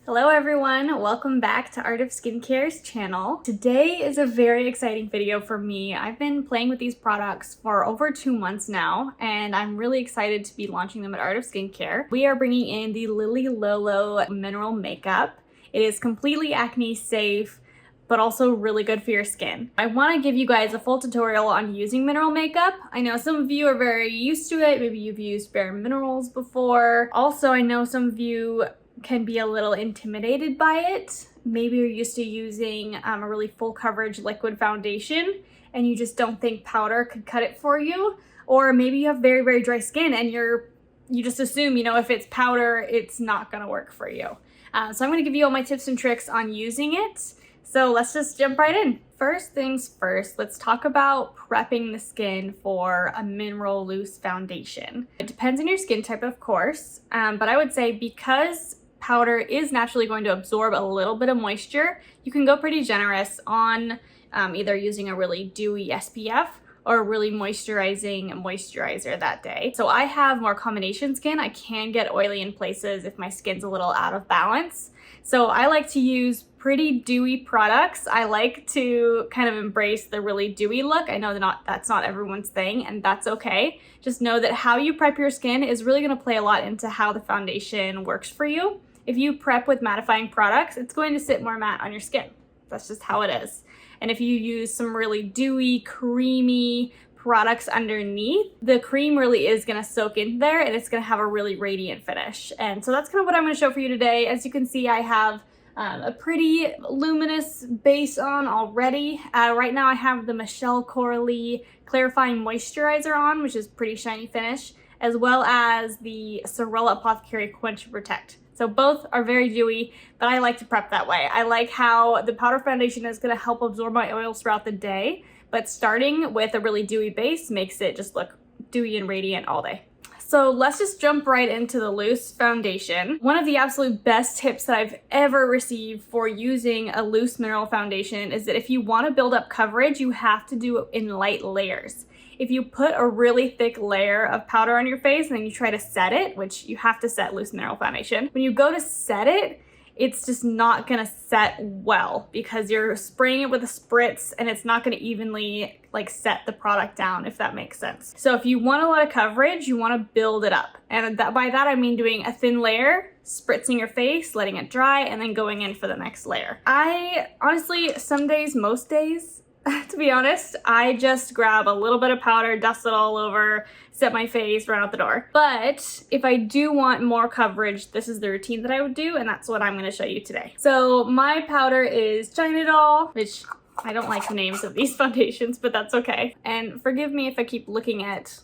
Hello everyone, welcome back to Art of Skincare's channel. Today is a very exciting video for me. I've been playing with these products for over 2 months now, and I'm really excited to be launching them at Art of Skincare. We are bringing in the Lily Lolo Mineral Makeup. It is completely acne safe, but also really good for your skin. I want to give you guys a full tutorial on using mineral makeup. I know some of you are very used to it. Maybe you've used Bare Minerals before. Also, I know some of you can be a little intimidated by it. Maybe you're used to using a really full coverage liquid foundation and you just don't think powder could cut it for you. Or maybe you have very, very dry skin and you just assume, if it's powder, it's not gonna work for you. So I'm gonna give you all my tips and tricks on using it. So let's just jump right in. First things first, let's talk about prepping the skin for a mineral loose foundation. It depends on your skin type, of course, but I would say because powder is naturally going to absorb a little bit of moisture, you can go pretty generous on either using a really dewy SPF or a really moisturizing moisturizer that day. So I have more combination skin. I can get oily in places if my skin's a little out of balance. So I like to use pretty dewy products. I like to kind of embrace the really dewy look. I know that's not everyone's thing, and that's okay. Just know that how you prep your skin is really gonna play a lot into how the foundation works for you. If you prep with mattifying products, it's going to sit more matte on your skin. That's just how it is. And if you use some really dewy, creamy products underneath, the cream really is gonna soak in there and it's gonna have a really radiant finish. And so that's kind of what I'm gonna show for you today. As you can see, I have a pretty luminous base on already. Right now I have the Michelle Coralie Clarifying Moisturizer on, which is pretty shiny finish, as well as the Sorella Apothecary Quench and Protect. So both are very dewy, but I like to prep that way. I like how the powder foundation is gonna help absorb my oils throughout the day, but starting with a really dewy base makes it just look dewy and radiant all day. So let's just jump right into the loose foundation. One of the absolute best tips that I've ever received for using a loose mineral foundation is that if you want to build up coverage, you have to do it in light layers. If you put a really thick layer of powder on your face and then you try to set it, which you have to set loose mineral foundation, when you go to set it, it's just not gonna set well because you're spraying it with a spritz and it's not gonna evenly set the product down, if that makes sense. So if you want a lot of coverage, you wanna build it up. And by that I mean doing a thin layer, spritzing your face, letting it dry, and then going in for the next layer. I honestly, some days, most days, to be honest, I just grab a little bit of powder, dust it all over, set my face, run out the door. But if I do want more coverage, this is the routine that I would do, and that's what I'm gonna show you today. So my powder is China Doll, which I don't like the names of these foundations, but that's okay. And forgive me if I keep looking at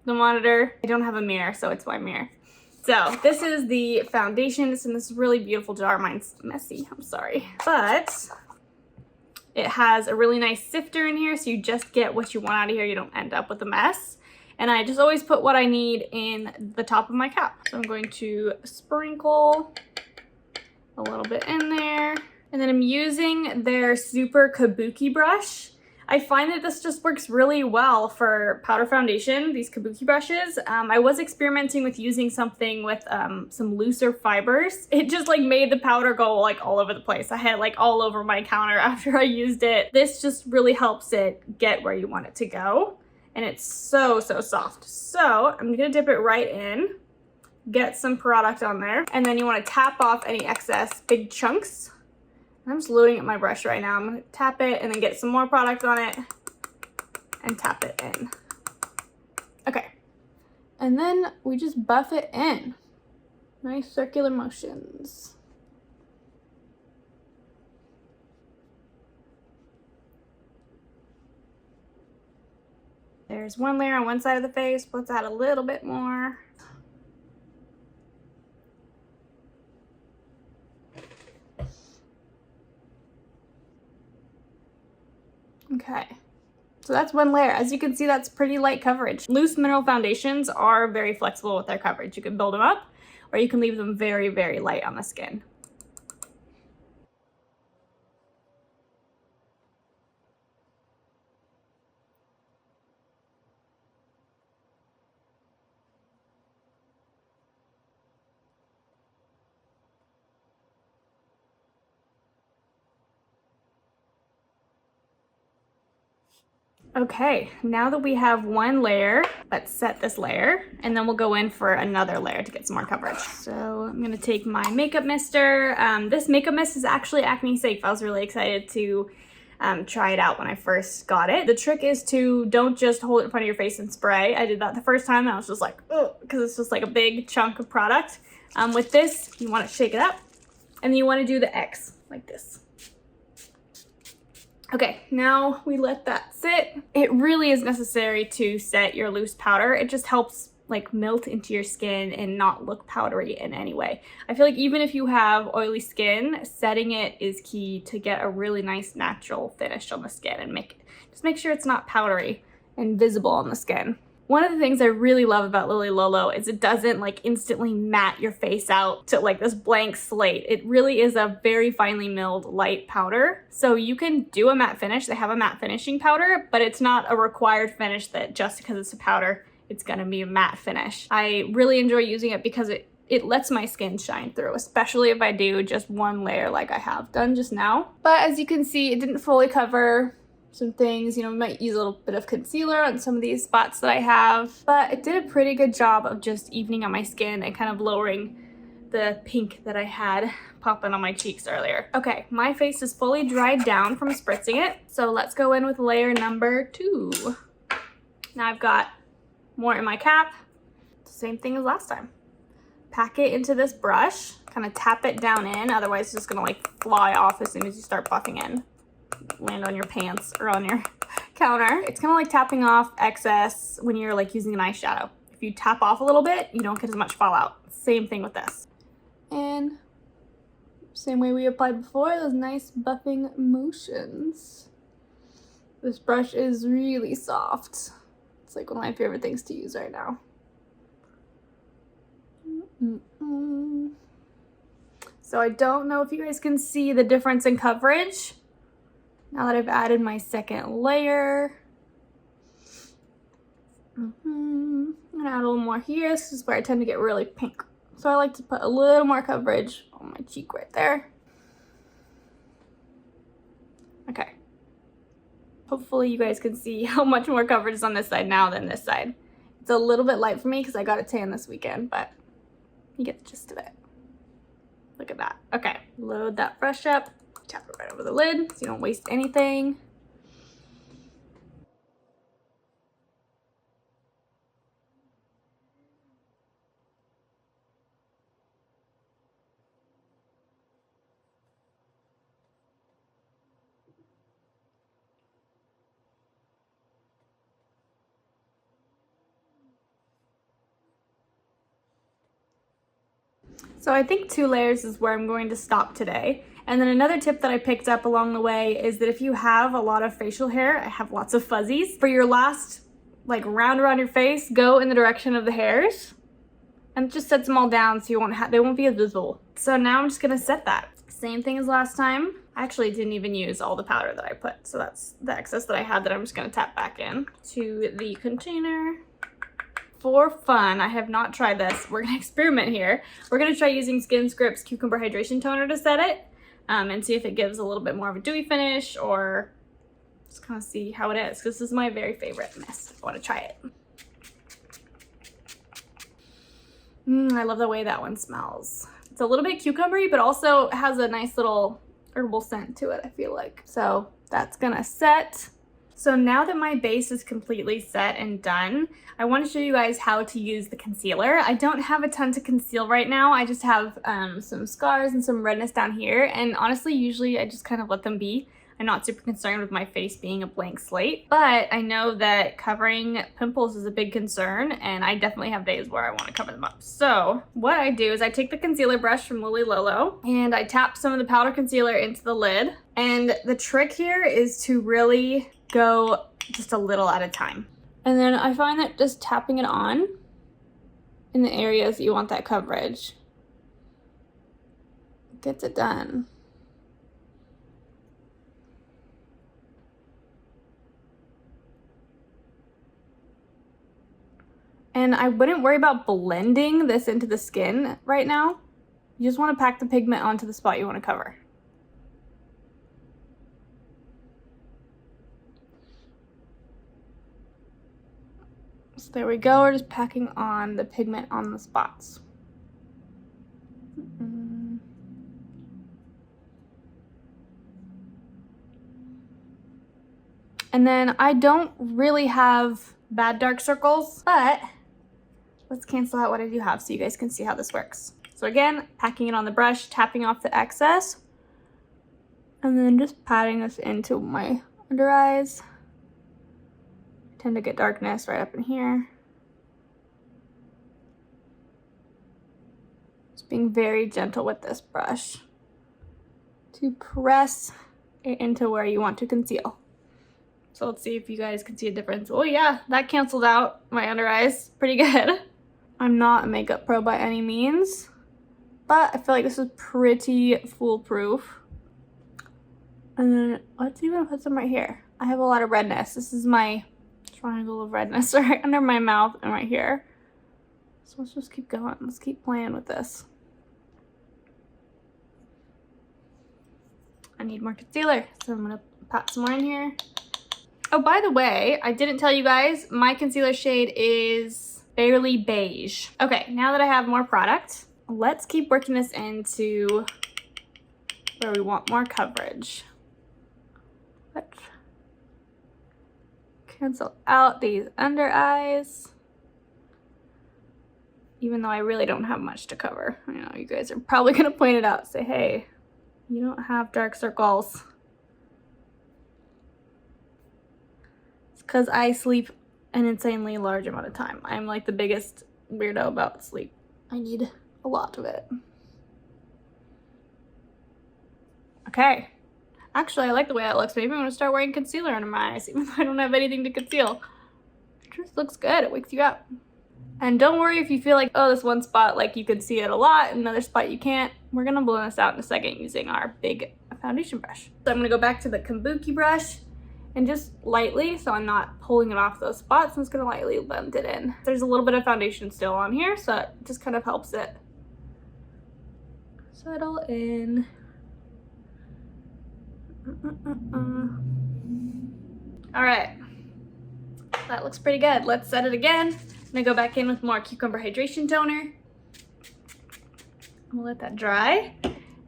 the monitor. I don't have a mirror, so it's my mirror. So this is the foundation. It's in this really beautiful jar. Mine's messy, I'm sorry. But it has a really nice sifter in here, so you just get what you want out of here. You don't end up with a mess. And I just always put what I need in the top of my cap. So I'm going to sprinkle a little bit in there. And then I'm using their Super Kabuki brush. I find that this just works really well for powder foundation, these kabuki brushes. I was experimenting with using something with some looser fibers. It just made the powder go all over the place. I had all over my counter after I used it. This just really helps it get where you want it to go. And it's so, so soft. So I'm gonna dip it right in, get some product on there, and then you wanna tap off any excess big chunks. I'm just loading up my brush right now. I'm gonna tap it and then get some more product on it and tap it in. Okay. And then we just buff it in. Nice circular motions. There's one layer on one side of the face. Let's add a little bit more. Okay, so that's one layer. As you can see, that's pretty light coverage. Loose mineral foundations are very flexible with their coverage. You can build them up, or you can leave them very, very light on the skin. Okay, now that we have one layer, let's set this layer, and then we'll go in for another layer to get some more coverage. So I'm gonna take my makeup mister. This makeup mist is actually acne safe. I was really excited to try it out when I first got it. The trick is to don't just hold it in front of your face and spray. I did that the first time and I was just like, oh, because it's just like a big chunk of product. With this, you want to shake it up and then you want to do the X like this. Okay, now we let that sit. It really is necessary to set your loose powder. It just helps like melt into your skin and not look powdery in any way. I feel like even if you have oily skin, setting it is key to get a really nice natural finish on the skin and just make sure it's not powdery and visible on the skin. One of the things I really love about Lily Lolo is it doesn't like instantly matte your face out to like this blank slate. It really is a very finely milled light powder. So you can do a matte finish. They have a matte finishing powder, but it's not a required finish that just because it's a powder, it's gonna be a matte finish. I really enjoy using it because it lets my skin shine through, especially if I do just one layer like I have done just now. But as you can see, it didn't fully cover some things. You know, we might use a little bit of concealer on some of these spots that I have, but it did a pretty good job of just evening out my skin and kind of lowering the pink that I had popping on my cheeks earlier. Okay, my face is fully dried down from spritzing it, so let's go in with layer number 2. Now I've got more in my cap, same thing as last time. Pack it into this brush, kind of tap it down in, otherwise it's just gonna like fly off as soon as you start buffing in. Land on your pants or on your counter. It's kind of like tapping off excess when you're like using an eyeshadow. If you tap off a little bit, you don't get as much fallout. Same thing with this. And same way we applied before, those nice buffing motions. This brush is really soft. It's like one of my favorite things to use right now. So I don't know if you guys can see the difference in coverage now that I've added my second layer. I'm gonna add a little more here. This is where I tend to get really pink. So I like to put a little more coverage on my cheek right there. Okay. Hopefully you guys can see how much more coverage is on this side now than this side. It's a little bit light for me because I got a tan this weekend, but you get the gist of it. Look at that. Okay, load that brush up. Tap it right over the lid so you don't waste anything. So I think 2 layers is where I'm going to stop today. And then another tip that I picked up along the way is that if you have a lot of facial hair, I have lots of fuzzies, for your last like round around your face, go in the direction of the hairs and it just sets them all down so they won't be as visible. So now I'm just gonna set that. Same thing as last time. I actually didn't even use all the powder that I put, so that's the excess that I had that I'm just gonna tap back in to the container. For fun, I have not tried this. We're gonna experiment here. We're gonna try using Skin Script's Cucumber Hydration Toner to set it and see if it gives a little bit more of a dewy finish or just kind of see how it is, because this is my very favorite mist. I wanna try it. I love the way that one smells. It's a little bit cucumbery, but also has a nice little herbal scent to it, I feel like. So that's gonna set. So now that my base is completely set and done, I want to show you guys how to use the concealer. I don't have a ton to conceal right now. I just have some scars and some redness down here. And honestly, usually I just kind of let them be. I'm not super concerned with my face being a blank slate, but I know that covering pimples is a big concern and I definitely have days where I want to cover them up. So what I do is I take the concealer brush from Lily Lolo and I tap some of the powder concealer into the lid. And the trick here is to really go just a little at a time. And then I find that just tapping it on in the areas that you want that coverage gets it done. And I wouldn't worry about blending this into the skin right now. You just want to pack the pigment onto the spot you want to cover. There we go, we're just packing on the pigment on the spots. And then I don't really have bad dark circles, but let's cancel out what I do have so you guys can see how this works. So again, packing it on the brush, tapping off the excess, and then just patting this into my under eyes. I tend to get darkness right up in here. Just being very gentle with this brush to press it into where you want to conceal. So let's see if you guys can see a difference. Oh yeah, that canceled out my under eyes pretty good. I'm not a makeup pro by any means, but I feel like this is pretty foolproof. And then let's even put some right here. I have a lot of redness. This is my triangle of redness right under my mouth and right here. So let's just keep going. Let's keep playing with this. I need more concealer, so I'm gonna pat some more in here. Oh, by the way, I didn't tell you guys, my concealer shade is Barely Beige. Okay, now that I have more product, let's keep working this into where we want more coverage. Let's cancel out these under eyes. Even though I really don't have much to cover. I know you guys are probably gonna point it out, say, hey, you don't have dark circles. Because I sleep an insanely large amount of time. I'm like the biggest weirdo about sleep. I need a lot of it. Okay. Actually, I like the way that looks. Maybe I'm gonna start wearing concealer under my eyes, even though I don't have anything to conceal. It just looks good. It wakes you up. And don't worry if you feel like, oh, this one spot, like you could see it a lot, and another spot you can't. We're gonna blend this out in a second using our big foundation brush. So I'm gonna go back to the kabuki brush and just lightly, so I'm not pulling it off those spots, I'm just gonna lightly blend it in. There's a little bit of foundation still on here, so it just kind of helps it settle in. All right, that looks pretty good. Let's set it again. I'm gonna go back in with more Cucumber Hydration Toner. We'll let that dry.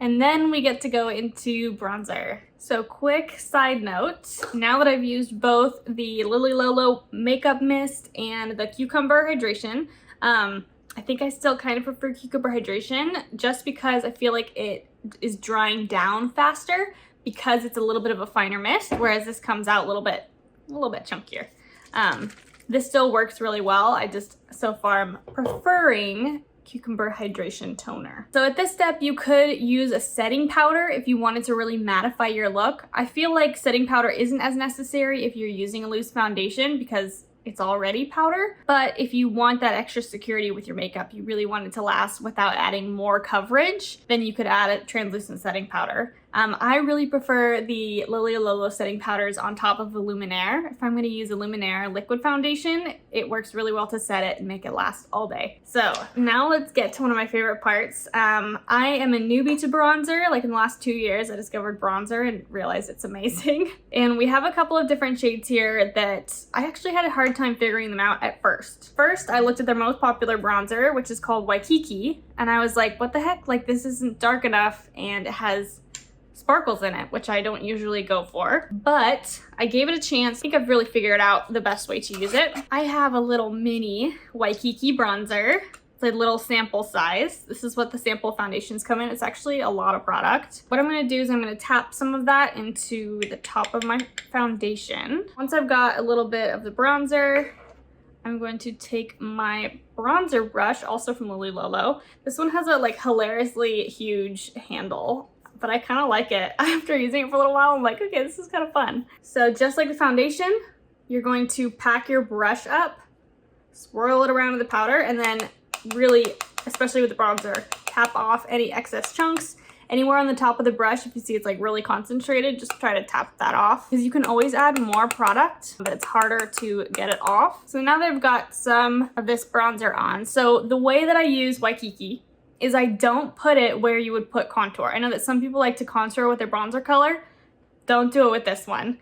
And then we get to go into bronzer. So quick side note, now that I've used both the Lily Lolo Makeup Mist and the Cucumber Hydration, I think I still kind of prefer Cucumber Hydration just because I feel like it is drying down faster because it's a little bit of a finer mist, whereas this comes out a little bit chunkier. This still works really well. I just, so far, I'm preferring Cucumber Hydration Toner. So at this step, you could use a setting powder if you wanted to really mattify your look. I feel like setting powder isn't as necessary if you're using a loose foundation because it's already powder. But if you want that extra security with your makeup, you really want it to last without adding more coverage, then you could add a translucent setting powder. I really prefer the Lily Lolo setting powders on top of the Luminaire. If I'm going to use a Luminaire liquid foundation, it works really well to set it and make it last all day. So now let's get to one of my favorite parts. I am a newbie to bronzer. Like in the last 2 years, I discovered bronzer and realized it's amazing. And we have a couple of different shades here that I actually had a hard time figuring them out at first. First, I looked at their most popular bronzer, which is called Waikiki, and I was like, what the heck? Like, this isn't dark enough, and it has sparkles in it, which I don't usually go for, but I gave it a chance. I think I've really figured out the best way to use it. I have a little mini Waikiki bronzer. It's a little sample size. This is what the sample foundations come in. It's actually a lot of product. What I'm gonna do is I'm gonna tap some of that into the top of my foundation. Once I've got a little bit of the bronzer, I'm going to take my bronzer brush, also from Lily Lolo. This one has a like hilariously huge handle, but I kind of like it. After using it for a little while, I'm like, okay, this is kind of fun. So just like the foundation, you're going to pack your brush up, swirl it around with the powder, and then really, especially with the bronzer, tap off any excess chunks. Anywhere on the top of the brush, if you see it's like really concentrated, just try to tap that off, because you can always add more product, but it's harder to get it off. So now that I've got some of this bronzer on, so the way that I use Waikiki is I don't put it where you would put contour. I know that some people like to contour with their bronzer color. don't do it with this one.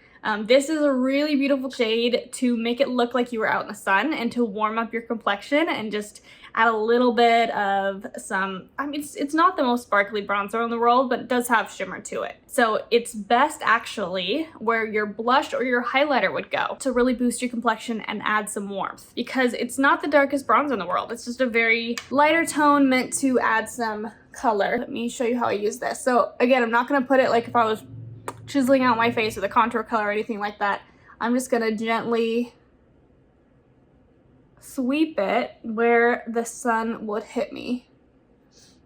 This is a really beautiful shade to make it look like you were out in the sun and to warm up your complexion and just add a little bit of some, I mean, it's not the most sparkly bronzer in the world, but it does have shimmer to it. So it's best actually where your blush or your highlighter would go to really boost your complexion and add some warmth, because it's not the darkest bronzer in the world. It's just a very lighter tone meant to add some color. Let me show you how I use this. So again, I'm not gonna put it like if I was chiseling out my face with a contour color or anything like that. I'm just gonna gently sweep it where the sun would hit me.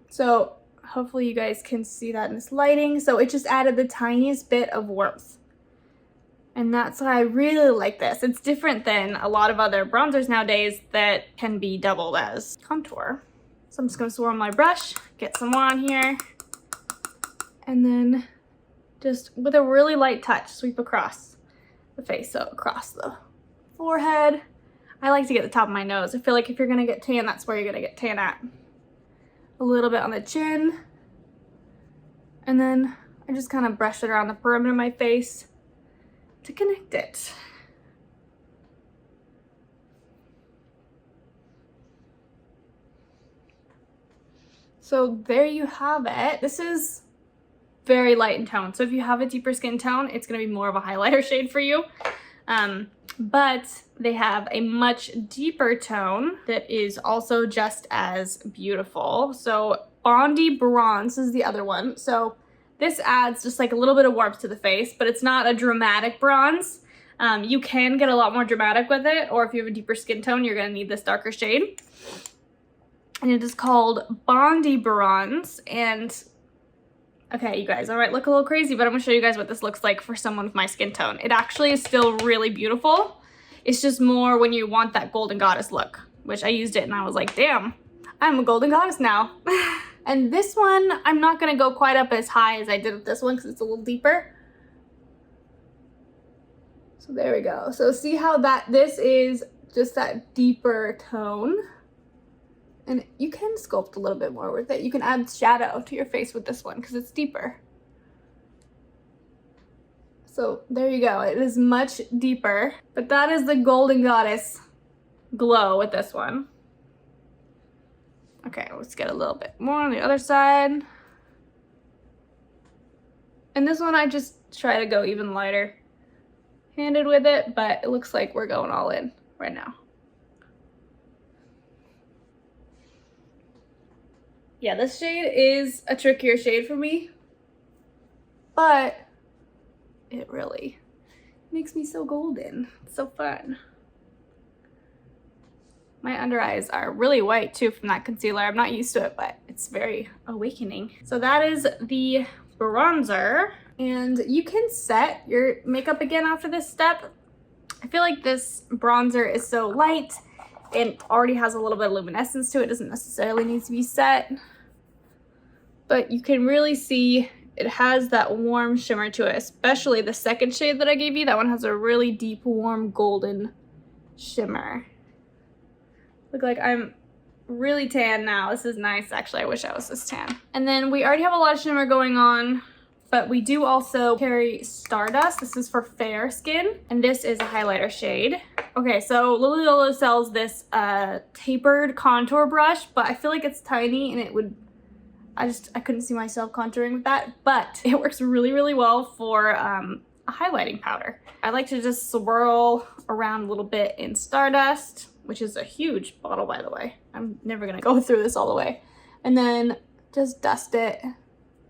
So hopefully you guys can see that in this lighting. So it just added the tiniest bit of warmth. And that's why I really like this. It's different than a lot of other bronzers nowadays that can be doubled as contour. So I'm just gonna swirl my brush, get some on here, and then just with a really light touch, sweep across the face, so across the forehead. I like to get the top of my nose. I feel like if you're gonna get tan, that's where you're gonna get tan at. A little bit on the chin. And then I just kind of brush it around the perimeter of my face to connect it. So there you have it. This is very light in tone. So if you have a deeper skin tone, it's gonna be more of a highlighter shade for you. But they have a much deeper tone that is also just as beautiful. So Bondi Bronze is the other one. So this adds just like a little bit of warmth to the face, but it's not a dramatic bronze. You can get a lot more dramatic with it, or if you have a deeper skin tone, you're gonna need this darker shade. And it is called Bondi Bronze. And okay, you guys, I might look a little crazy, but I'm gonna show you guys what this looks like for someone with my skin tone. It actually is still really beautiful. It's just more when you want that golden goddess look, which I used it and I was like, damn, I'm a golden goddess now. And this one, I'm not gonna go quite up as high as I did with this one because it's a little deeper. So there we go. So see how this is just that deeper tone. And you can sculpt a little bit more with it. You can add shadow to your face with this one because it's deeper. So there you go. It is much deeper, but that is the Golden Goddess glow with this one. Okay, let's get a little bit more on the other side. And this one I just try to go even lighter handed with it, but it looks like we're going all in right now. Yeah, this shade is a trickier shade for me, but it really makes me so golden. It's so fun. My under eyes are really white too from that concealer. I'm not used to it, but it's very awakening. So that is the bronzer, and you can set your makeup again after this step. I feel like this bronzer is so light and already has a little bit of luminescence to it. It doesn't necessarily need to be set. But you can really see it has that warm shimmer to it, especially the second shade that I gave you. That one has a really deep, warm, golden shimmer. Look like I'm really tan now. This is nice. Actually, I wish I was this tan. And then we already have a lot of shimmer going on, but we do also carry Stardust. This is for fair skin, and this is a highlighter shade. Okay, so Lily Lolo sells this tapered contour brush, but I feel like it's tiny and it would, I couldn't see myself contouring with that, but it works really, really well for a highlighting powder. I like to just swirl around a little bit in Stardust, which is a huge bottle, by the way. I'm never gonna go through this all the way. And then just dust it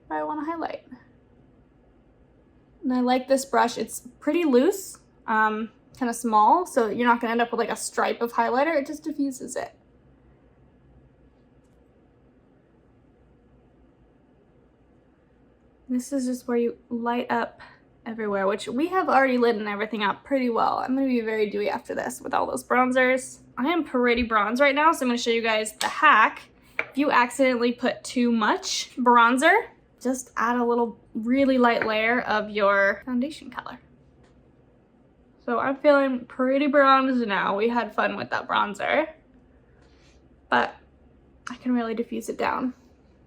where I wanna highlight. And I like this brush. It's pretty loose, kind of small, so you're not gonna end up with like a stripe of highlighter. It just diffuses it. This is just where you light up everywhere, which we have already lit everything up pretty well. I'm gonna be very dewy after this with all those bronzers. I am pretty bronze right now, so I'm gonna show you guys the hack. If you accidentally put too much bronzer, just add a little really light layer of your foundation color. So I'm feeling pretty bronzed now. We had fun with that bronzer, but I can really diffuse it down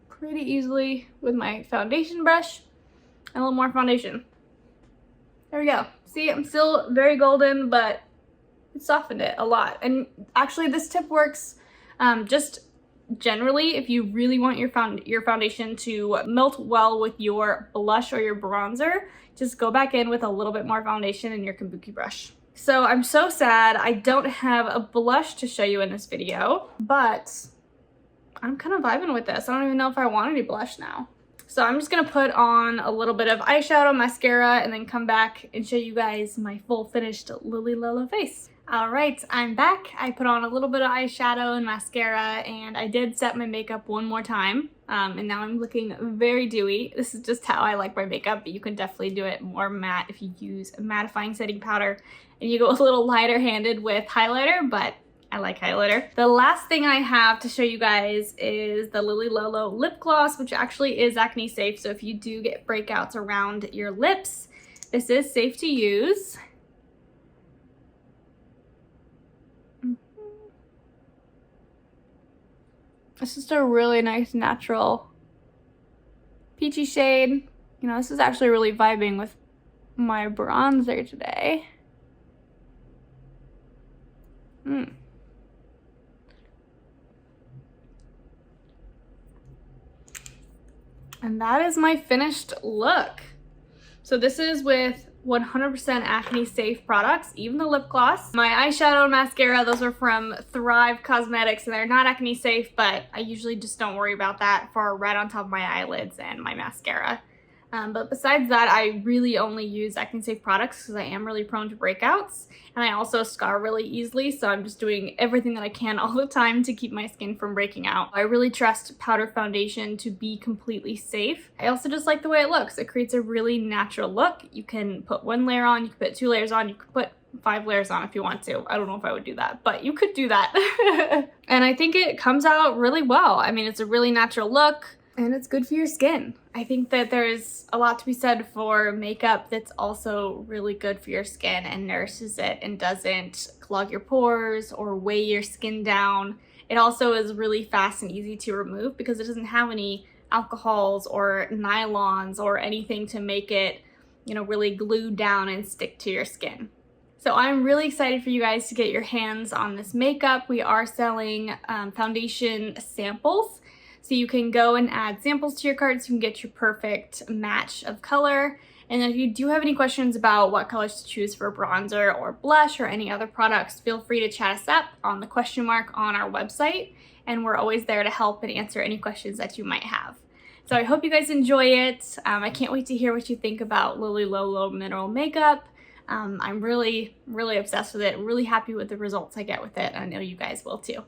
pretty easily with my foundation brush and a little more foundation. There we go. See, I'm still very golden, but it softened it a lot. And actually this tip works just generally if you really want your foundation to melt well with your blush or your bronzer. Just go back in with a little bit more foundation in your kabuki brush. So I'm so sad I don't have a blush to show you in this video, but I'm kind of vibing with this. I don't even know if I want any blush now. So I'm just gonna put on a little bit of eyeshadow, mascara, and then come back and show you guys my full finished Lily Lolo face. All right, I'm back. I put on a little bit of eyeshadow and mascara, and I did set my makeup one more time. And now I'm looking very dewy. This is just how I like my makeup, but you can definitely do it more matte if you use a mattifying setting powder and you go a little lighter handed with highlighter, but I like highlighter. The last thing I have to show you guys is the Lily Lolo lip gloss, which actually is acne safe. So if you do get breakouts around your lips, this is safe to use. It's just a really nice natural peachy shade. You know, this is actually really vibing with my bronzer today. And that is my finished look. So this is with 100% acne safe products, even the lip gloss. My eyeshadow and mascara, those are from Thrive Cosmetics, and they're not acne safe, but I usually just don't worry about that for right on top of my eyelids and my mascara. But besides that, I really only use acne safe products because I am really prone to breakouts, and I also scar really easily, so I'm just doing everything that I can all the time to keep my skin from breaking out. I really trust powder foundation to be completely safe. I also just like the way it looks. It creates a really natural look. You can put one layer on, you can put 2 layers on, you can put 5 layers on if you want to. I don't know if I would do that, but you could do that. And I think it comes out really well. I mean, it's a really natural look, and it's good for your skin. I think that there's a lot to be said for makeup that's also really good for your skin and nourishes it and doesn't clog your pores or weigh your skin down. It also is really fast and easy to remove because it doesn't have any alcohols or nylons or anything to make it, you know, really glue down and stick to your skin. So I'm really excited for you guys to get your hands on this makeup. We are selling foundation samples. So you can go and add samples to your cart so you can get your perfect match of color. And if you do have any questions about what colors to choose for bronzer or blush or any other products, feel free to chat us up on the question mark on our website. And we're always there to help and answer any questions that you might have. So I hope you guys enjoy it. I can't wait to hear what you think about Lily Lolo Mineral Makeup. I'm really, really obsessed with it. Really happy with the results I get with it. I know you guys will too.